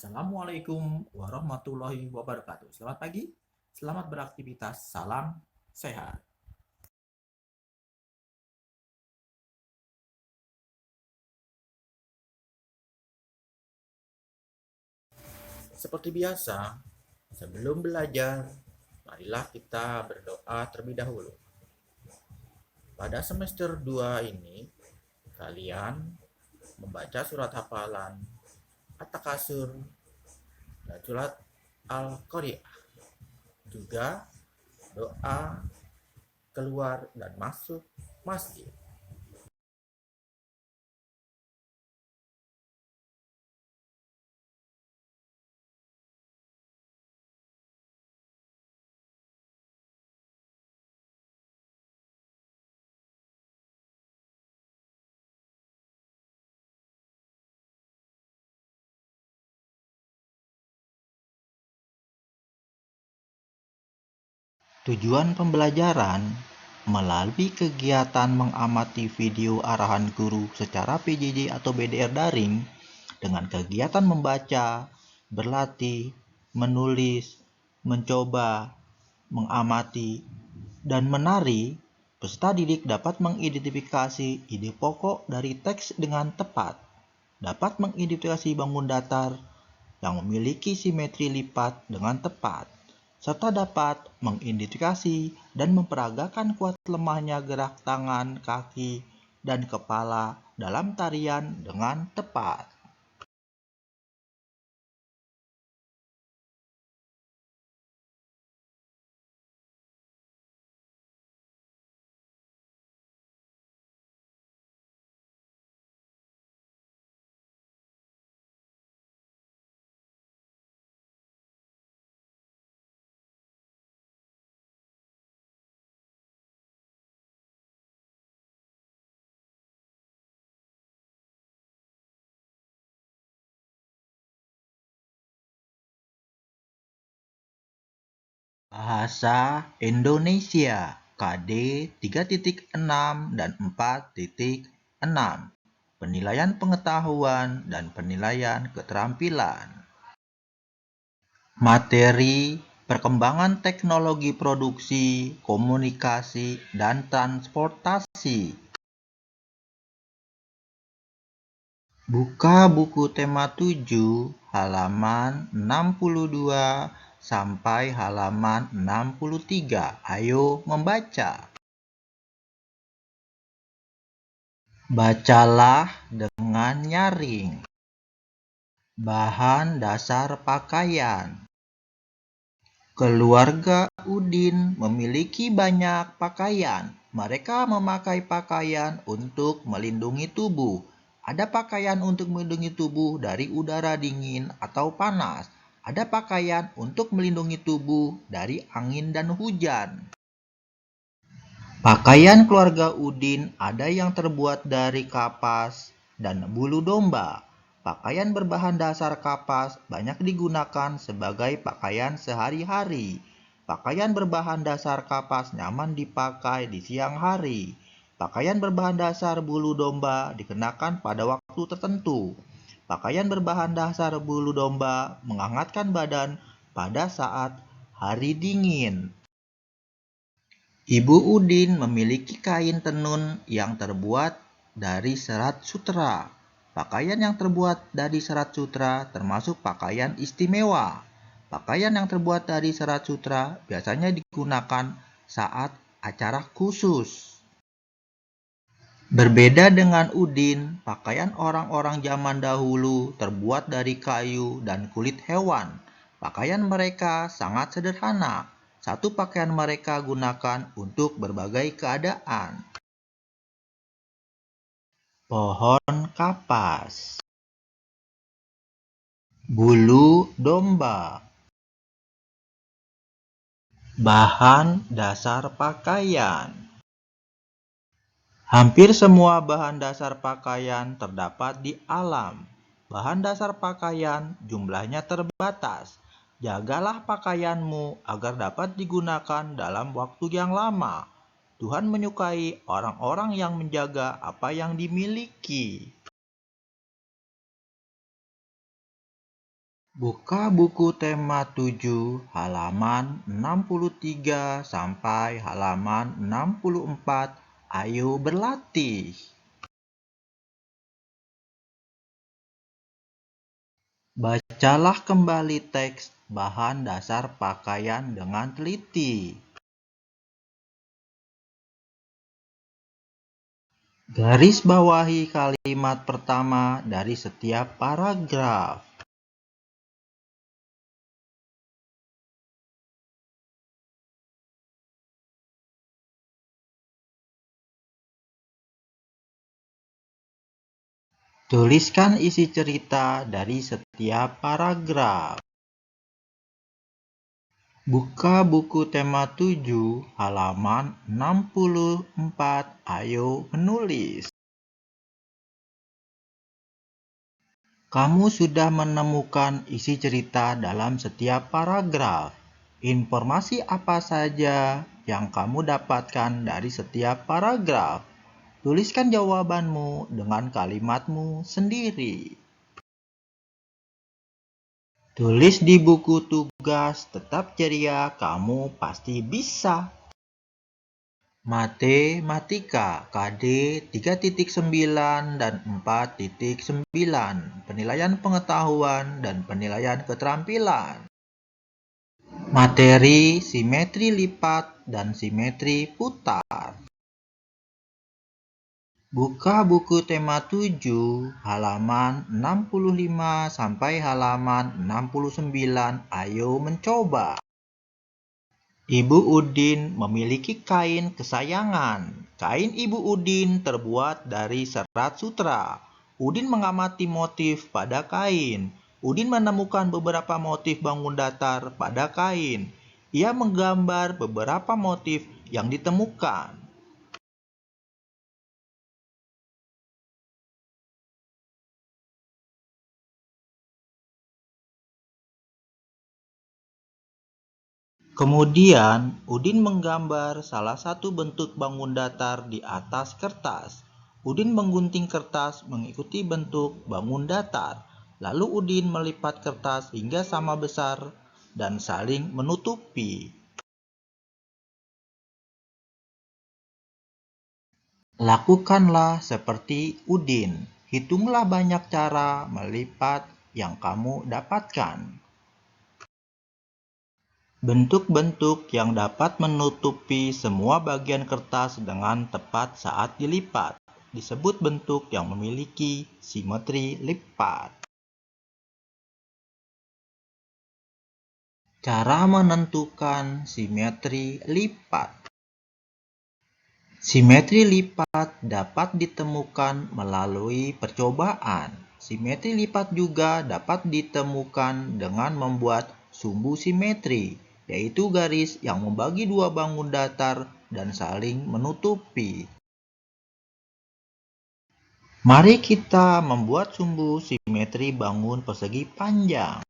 Assalamualaikum warahmatullahi wabarakatuh. Selamat pagi, selamat beraktivitas, salam sehat. Seperti biasa, sebelum belajar, marilah kita berdoa terlebih dahulu. Pada semester 2 ini, kalian membaca surat hafalan At-Takasur dan surat Al-Qari'ah. Juga doa keluar dan masuk masjid. Tujuan pembelajaran melalui kegiatan mengamati video arahan guru secara PJJ atau BDR daring dengan kegiatan membaca, berlatih, menulis, mencoba, mengamati, dan menari. Peserta didik dapat mengidentifikasi ide pokok dari teks dengan tepat, dapat mengidentifikasi bangun datar yang memiliki simetri lipat dengan tepat, serta dapat mengidentifikasi dan memperagakan kuat lemahnya gerak tangan, kaki, dan kepala dalam tarian dengan tepat. Bahasa Indonesia KD 3.6 dan 4.6. Penilaian pengetahuan dan penilaian keterampilan. Materi perkembangan teknologi produksi, komunikasi, dan transportasi. Buka buku tema 7 halaman 62 sampai halaman 63. Ayo membaca. Bacalah dengan nyaring. Bahan dasar pakaian. Keluarga Udin memiliki banyak pakaian. Mereka memakai pakaian untuk melindungi tubuh. Ada pakaian untuk melindungi tubuh dari udara dingin atau panas. Ada pakaian untuk melindungi tubuh dari angin dan hujan. Pakaian keluarga Udin ada yang terbuat dari kapas dan bulu domba. Pakaian berbahan dasar kapas banyak digunakan sebagai pakaian sehari-hari. Pakaian berbahan dasar kapas nyaman dipakai di siang hari. Pakaian berbahan dasar bulu domba dikenakan pada waktu tertentu. Pakaian berbahan dasar bulu domba menghangatkan badan pada saat hari dingin. Ibu Udin memiliki kain tenun yang terbuat dari serat sutera. Pakaian yang terbuat dari serat sutera termasuk pakaian istimewa. Pakaian yang terbuat dari serat sutera biasanya digunakan saat acara khusus. Berbeda dengan Udin, pakaian orang-orang zaman dahulu terbuat dari kayu dan kulit hewan. Pakaian mereka sangat sederhana. Satu pakaian mereka gunakan untuk berbagai keadaan. Pohon kapas. Bulu domba. Bahan dasar pakaian. Hampir semua bahan dasar pakaian terdapat di alam. Bahan dasar pakaian jumlahnya terbatas. Jagalah pakaianmu agar dapat digunakan dalam waktu yang lama. Tuhan menyukai orang-orang yang menjaga apa yang dimiliki. Buka buku tema 7 halaman 63 sampai halaman 64. Ayo berlatih. Bacalah kembali teks bahan dasar pakaian dengan teliti. Garis bawahi kalimat pertama dari setiap paragraf. Tuliskan isi cerita dari setiap paragraf. Buka buku tema 7 halaman 64. Ayo menulis. Kamu sudah menemukan isi cerita dalam setiap paragraf. Informasi apa saja yang kamu dapatkan dari setiap paragraf? Tuliskan jawabanmu dengan kalimatmu sendiri. Tulis di buku tugas, tetap ceria, kamu pasti bisa. Matematika KD 3.9 dan 4.9. Penilaian pengetahuan dan penilaian keterampilan. Materi simetri lipat dan simetri putar. Buka buku tema 7 halaman 65 sampai halaman 69. Ayo mencoba. Ibu Udin memiliki kain kesayangan. Kain Ibu Udin terbuat dari serat sutra. Udin mengamati motif pada kain. Udin menemukan beberapa motif bangun datar pada kain. Ia menggambar beberapa motif yang ditemukan. Kemudian, Udin menggambar salah satu bentuk bangun datar di atas kertas. Udin menggunting kertas mengikuti bentuk bangun datar. Lalu Udin melipat kertas hingga sama besar dan saling menutupi. Lakukanlah seperti Udin. Hitunglah banyak cara melipat yang kamu dapatkan. Bentuk-bentuk yang dapat menutupi semua bagian kertas dengan tepat saat dilipat disebut bentuk yang memiliki simetri lipat. Cara menentukan simetri lipat. Simetri lipat dapat ditemukan melalui percobaan. Simetri lipat juga dapat ditemukan dengan membuat sumbu simetri, yaitu garis yang membagi dua bangun datar dan saling menutupi. Mari kita membuat sumbu simetri bangun persegi panjang.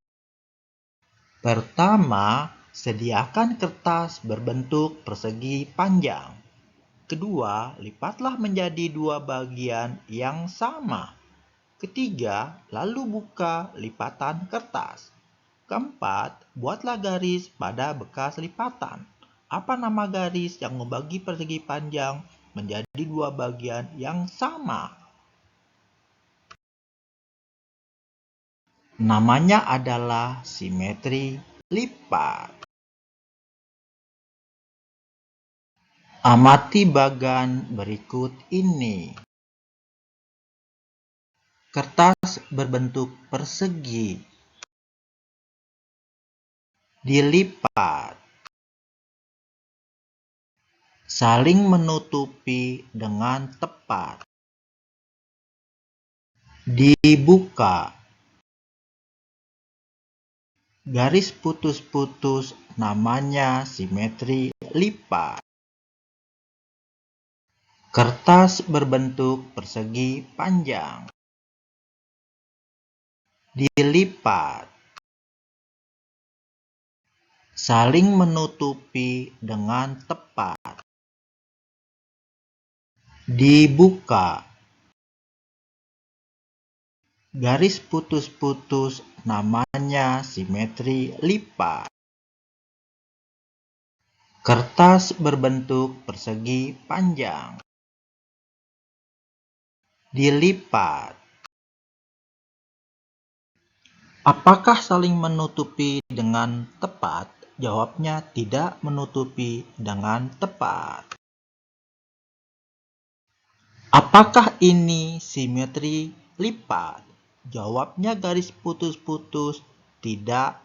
Pertama, sediakan kertas berbentuk persegi panjang. Kedua, lipatlah menjadi dua bagian yang sama. Ketiga, lalu buka lipatan kertas. Keempat, buatlah garis pada bekas lipatan. Apa nama garis yang membagi persegi panjang menjadi dua bagian yang sama? Namanya adalah simetri lipat. Amati bagan berikut ini. Kertas berbentuk persegi. Dilipat. Saling menutupi dengan tepat. Dibuka. Garis putus-putus namanya simetri lipat. Kertas berbentuk persegi panjang. Dilipat. Saling menutupi dengan tepat. Dibuka. Garis putus-putus namanya simetri lipat. Kertas berbentuk persegi panjang. Dilipat. Apakah saling menutupi dengan tepat? Jawabnya tidak menutupi dengan tepat. Apakah ini simetri lipat? Jawabnya garis putus-putus tidak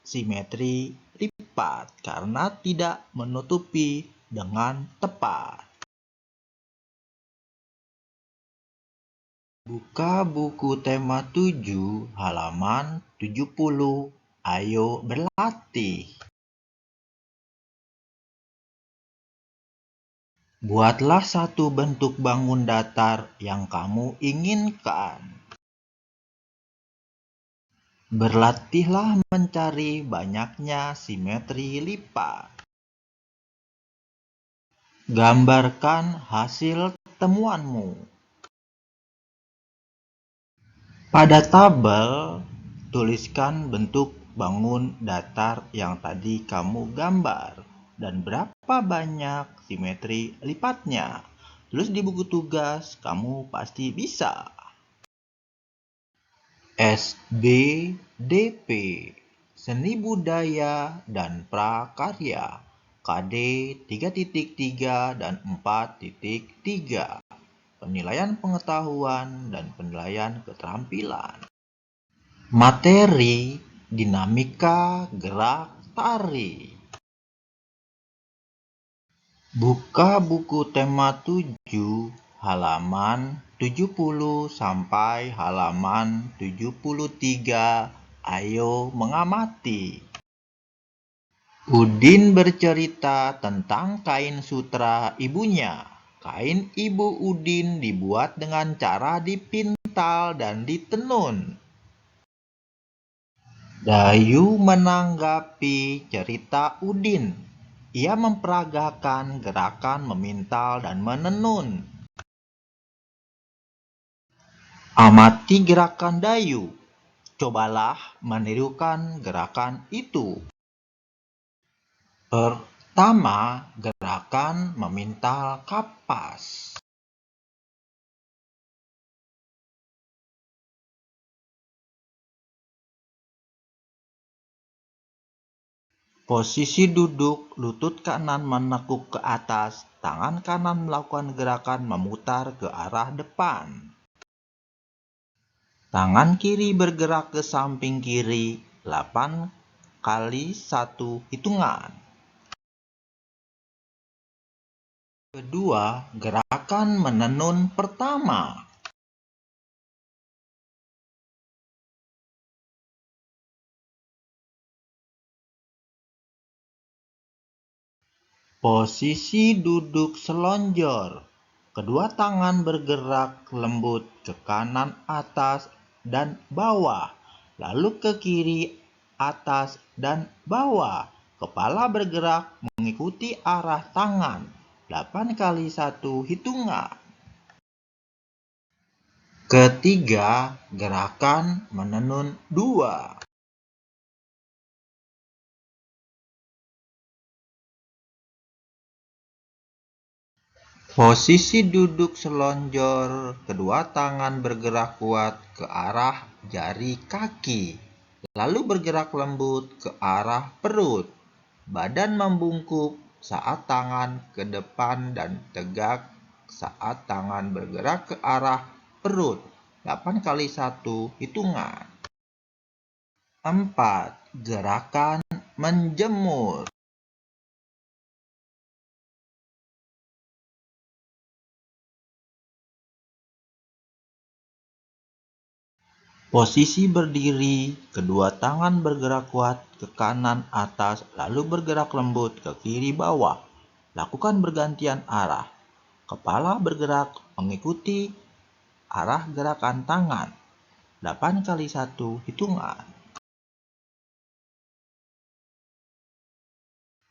simetri lipat karena tidak menutupi dengan tepat. Buka buku tema 7 halaman 70. Ayo berlatih. Buatlah satu bentuk bangun datar yang kamu inginkan. Berlatihlah mencari banyaknya simetri lipat. Gambarkan hasil temuanmu. Pada tabel, tuliskan bentuk bangun datar yang tadi kamu gambar dan berapa banyak simetri lipatnya. Tulis di buku tugas, kamu pasti bisa. SBDP, Seni Budaya dan Prakarya, KD 3.3 dan 4.3. Penilaian pengetahuan dan penilaian keterampilan. Materi, dinamika, gerak, tari. Buka buku tema 7 halaman 70 sampai halaman 73. Ayo mengamati. Udin bercerita tentang kain sutra ibunya. Kain ibu Udin dibuat dengan cara dipintal dan ditenun. Dayu menanggapi cerita Udin. Ia memperagakan gerakan memintal dan menenun. Amati gerakan Dayu. Cobalah menirukan gerakan itu. Pertama, gerakan memintal kapas. Posisi duduk, lutut kanan menekuk ke atas, tangan kanan melakukan gerakan memutar ke arah depan. Tangan kiri bergerak ke samping kiri 8 kali 1 hitungan. Kedua, gerakan menenun pertama. Posisi duduk selonjor. Kedua tangan bergerak lembut ke kanan atas dan bawah, lalu ke kiri atas dan bawah. Kepala bergerak mengikuti arah tangan. 8 kali 1 hitungan. Ketiga, gerakan menenun 2. Posisi duduk selonjor, kedua tangan bergerak kuat ke arah jari kaki, lalu bergerak lembut ke arah perut. Badan membungkuk saat tangan ke depan dan tegak saat tangan bergerak ke arah perut. 8 kali 1 hitungan. 4. Gerakan menjemur. Posisi berdiri, kedua tangan bergerak kuat ke kanan atas, lalu bergerak lembut ke kiri bawah. Lakukan bergantian arah. Kepala bergerak mengikuti arah gerakan tangan. 8 kali 1 hitungan.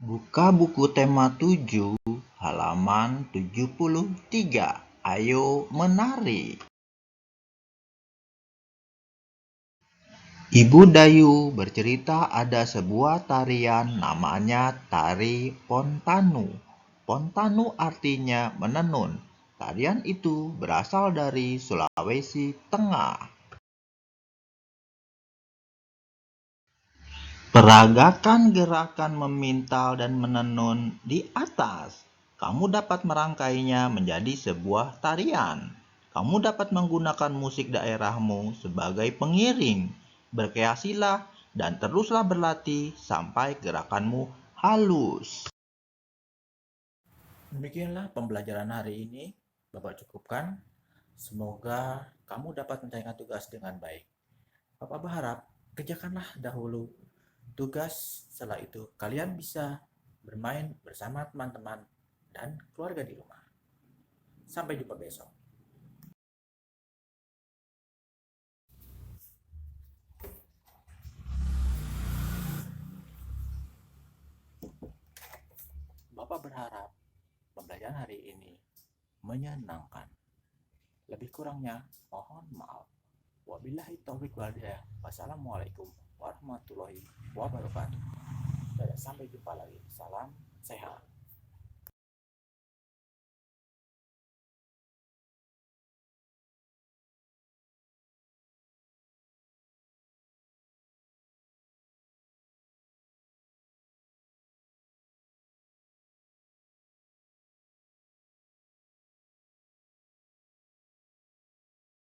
Buka buku tema 7 halaman 73. Ayo menari. Ibu Dayu bercerita ada sebuah tarian namanya Tari Pontanu. Pontanu artinya menenun. Tarian itu berasal dari Sulawesi Tengah. Peragakan gerakan memintal dan menenun di atas. Kamu dapat merangkainya menjadi sebuah tarian. Kamu dapat menggunakan musik daerahmu sebagai pengiring. Berkreasilah dan teruslah berlatih sampai gerakanmu halus. Demikianlah pembelajaran hari ini, Bapak cukupkan. Semoga kamu dapat menyelesaikan tugas dengan baik. Bapak berharap kerjakanlah dahulu tugas, setelah itu kalian bisa bermain bersama teman-teman dan keluarga di rumah. Sampai jumpa besok. Bapak berharap pembelajaran hari ini menyenangkan. Lebih kurangnya mohon maaf. Wabillahi taufiq wal hidayah. Wassalamualaikum warahmatullahi wabarakatuh. Sampai jumpa lagi. Salam sehat.